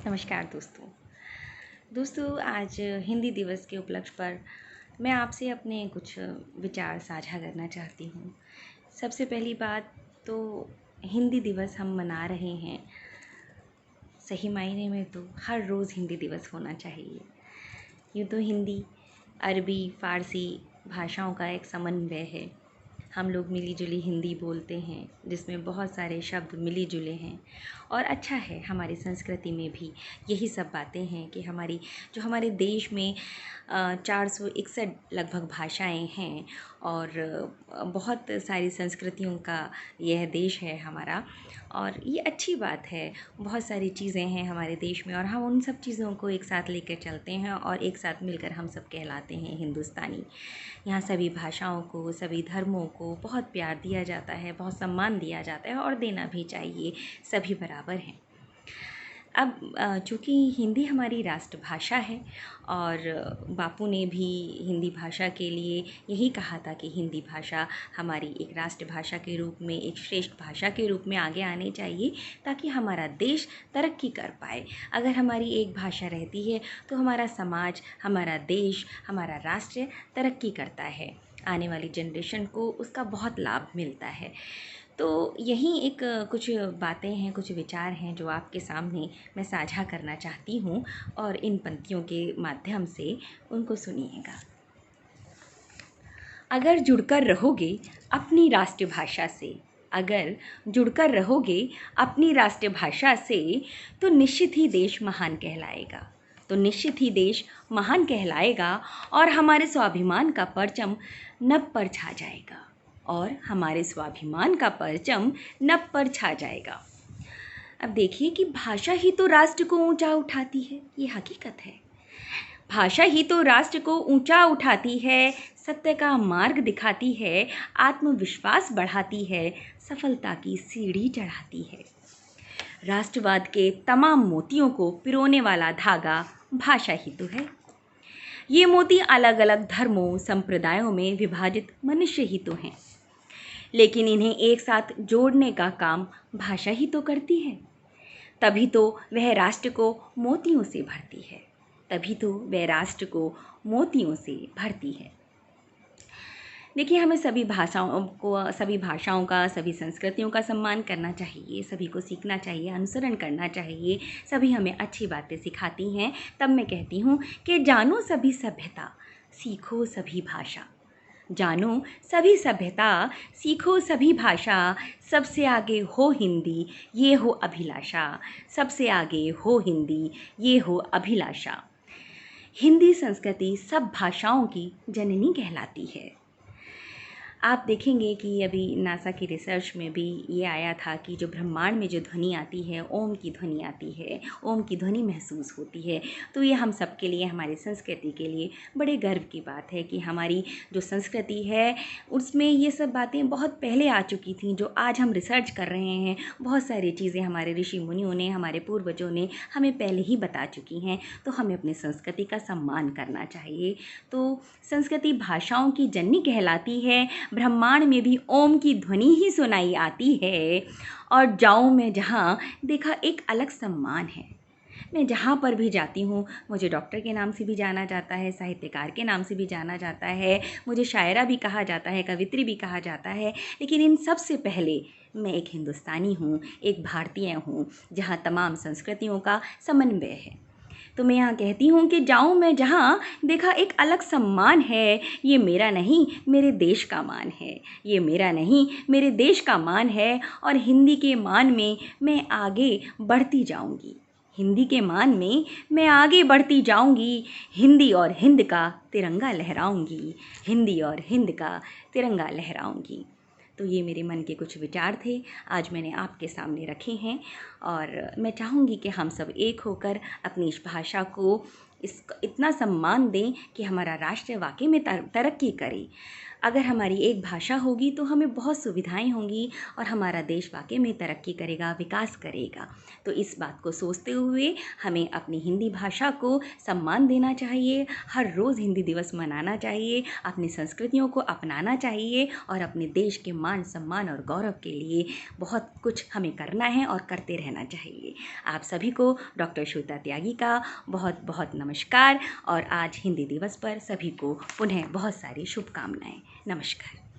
नमस्कार दोस्तों आज हिंदी दिवस के उपलक्ष्य पर मैं आपसे अपने कुछ विचार साझा करना चाहती हूँ। सबसे पहली बात तो हिंदी दिवस हम मना रहे हैं, सही मायने में तो हर रोज़ हिंदी दिवस होना चाहिए। यूँ तो हिंदी, अरबी, फ़ारसी भाषाओं का एक समन्वय है। हम लोग मिली जुली हिंदी बोलते हैं, जिसमें बहुत सारे शब्द मिले जुले हैं और अच्छा है। हमारी संस्कृति में भी यही सब बातें हैं कि हमारे देश में 461 लगभग भाषाएं हैं और बहुत सारी संस्कृतियों का यह देश है हमारा। और ये अच्छी बात है, बहुत सारी चीज़ें हैं हमारे देश में और हम उन सब चीज़ों को एक साथ लेकर चलते हैं और एक साथ मिलकर हम सब कहलाते हैं हिंदुस्तानी। यहाँ सभी भाषाओं को, सभी धर्मों को बहुत प्यार दिया जाता है, बहुत सम्मान दिया जाता है और देना भी चाहिए, सभी बराबर हैं। अब चूँकि हिंदी हमारी राष्ट्रभाषा है और बापू ने भी हिंदी भाषा के लिए यही कहा था कि हिंदी भाषा हमारी एक राष्ट्रभाषा के रूप में, एक श्रेष्ठ भाषा के रूप में आगे आनी चाहिए ताकि हमारा देश तरक्की कर पाए। अगर हमारी एक भाषा रहती है तो हमारा समाज, हमारा देश, हमारा राष्ट्र तरक्की करता है, आने वाली जनरेशन को उसका बहुत लाभ मिलता है। तो यही एक कुछ बातें हैं, कुछ विचार हैं जो आपके सामने मैं साझा करना चाहती हूँ और इन पंक्तियों के माध्यम से उनको सुनिएगा। अगर जुड़कर रहोगे अपनी राष्ट्रभाषा से, अगर जुड़कर रहोगे अपनी राष्ट्रभाषा से, तो निश्चित ही देश महान कहलाएगा, तो निश्चित ही देश महान कहलाएगा और हमारे स्वाभिमान का परचम नभ पर छा जाएगा, और हमारे स्वाभिमान का परचम नभ पर छा जाएगा। अब देखिए कि भाषा ही तो राष्ट्र को ऊंचा उठाती है, ये हकीकत है। भाषा ही तो राष्ट्र को ऊंचा उठाती है, सत्य का मार्ग दिखाती है, आत्मविश्वास बढ़ाती है, सफलता की सीढ़ी चढ़ाती है। राष्ट्रवाद के तमाम मोतियों को पिरोने वाला धागा भाषा ही तो है। ये मोती अलग अलग धर्मों, संप्रदायों में विभाजित मनुष्य ही तो हैं, लेकिन इन्हें एक साथ जोड़ने का काम भाषा ही तो करती है। तभी तो वह राष्ट्र को मोतियों से भरती है, तभी तो वह राष्ट्र को मोतियों से भरती है। देखिए, हमें सभी भाषाओं का, सभी संस्कृतियों का सम्मान करना चाहिए, सभी को सीखना चाहिए, अनुसरण करना चाहिए। सभी हमें अच्छी बातें सिखाती हैं। तब मैं कहती हूँ कि जानो सभी सभ्यता, सीखो सभी भाषा। जानो सभी सभ्यता, सीखो सभी भाषा, सबसे आगे हो हिंदी, ये हो अभिलाषा। सबसे आगे हो हिंदी, ये हो अभिलाषा। हिंदी संस्कृति सब भाषाओं की जननी कहलाती है। आप देखेंगे कि अभी नासा की रिसर्च में भी ये आया था कि जो ब्रह्मांड में जो ध्वनि आती है, ओम की ध्वनि आती है, ओम की ध्वनि महसूस होती है। तो ये हम सब के लिए, हमारी संस्कृति के लिए बड़े गर्व की बात है कि हमारी जो संस्कृति है उसमें ये सब बातें बहुत पहले आ चुकी थी, जो आज हम रिसर्च कर रहे हैं। बहुत सारी चीज़ें हमारे ऋषि मुनियों ने, हमारे पूर्वजों ने हमें पहले ही बता चुकी हैं। तो हमें अपनी संस्कृति का सम्मान करना चाहिए। तो संस्कृति भाषाओं की जननी कहलाती है। ब्रह्मांड में भी ओम की ध्वनि ही सुनाई आती है और जाऊं मैं जहाँ, देखा एक अलग सम्मान है। मैं जहाँ पर भी जाती हूँ, मुझे डॉक्टर के नाम से भी जाना जाता है, साहित्यकार के नाम से भी जाना जाता है, मुझे शायरा भी कहा जाता है, कवित्री भी कहा जाता है। लेकिन इन सब से पहले मैं एक हिंदुस्तानी हूँ, एक भारतीय हूँ, जहाँ तमाम संस्कृतियों का समन्वय है। तो मैं यहाँ कहती हूँ कि जाऊँ मैं जहाँ, देखा एक अलग सम्मान है। ये मेरा नहीं, मेरे देश का मान है। ये मेरा नहीं, मेरे देश का मान है। और हिंदी के मान में मैं आगे बढ़ती जाऊँगी। हिंदी के मान में मैं आगे बढ़ती जाऊँगी। हिंदी और हिंद का तिरंगा लहराऊँगी। हिंदी और हिंद का तिरंगा लहराऊँगी। तो ये मेरे मन के कुछ विचार थे, आज मैंने आपके सामने रखे हैं। और मैं चाहूँगी कि हम सब एक होकर अपनी इस भाषा को इतना सम्मान दें कि हमारा राष्ट्र वाकई में तरक्की करे। अगर हमारी एक भाषा होगी तो हमें बहुत सुविधाएं होंगी और हमारा देश वाकई में तरक्की करेगा, विकास करेगा। तो इस बात को सोचते हुए हमें अपनी हिंदी भाषा को सम्मान देना चाहिए, हर रोज़ हिंदी दिवस मनाना चाहिए, अपनी संस्कृतियों को अपनाना चाहिए और अपने देश के मान सम्मान और गौरव के लिए बहुत कुछ हमें करना है और करते रहना चाहिए। आप सभी को डॉक्टर श्वेता त्यागी का बहुत बहुत नमस्कार और आज हिंदी दिवस पर सभी को पुनः बहुत सारी शुभकामनाएं। नमस्कार।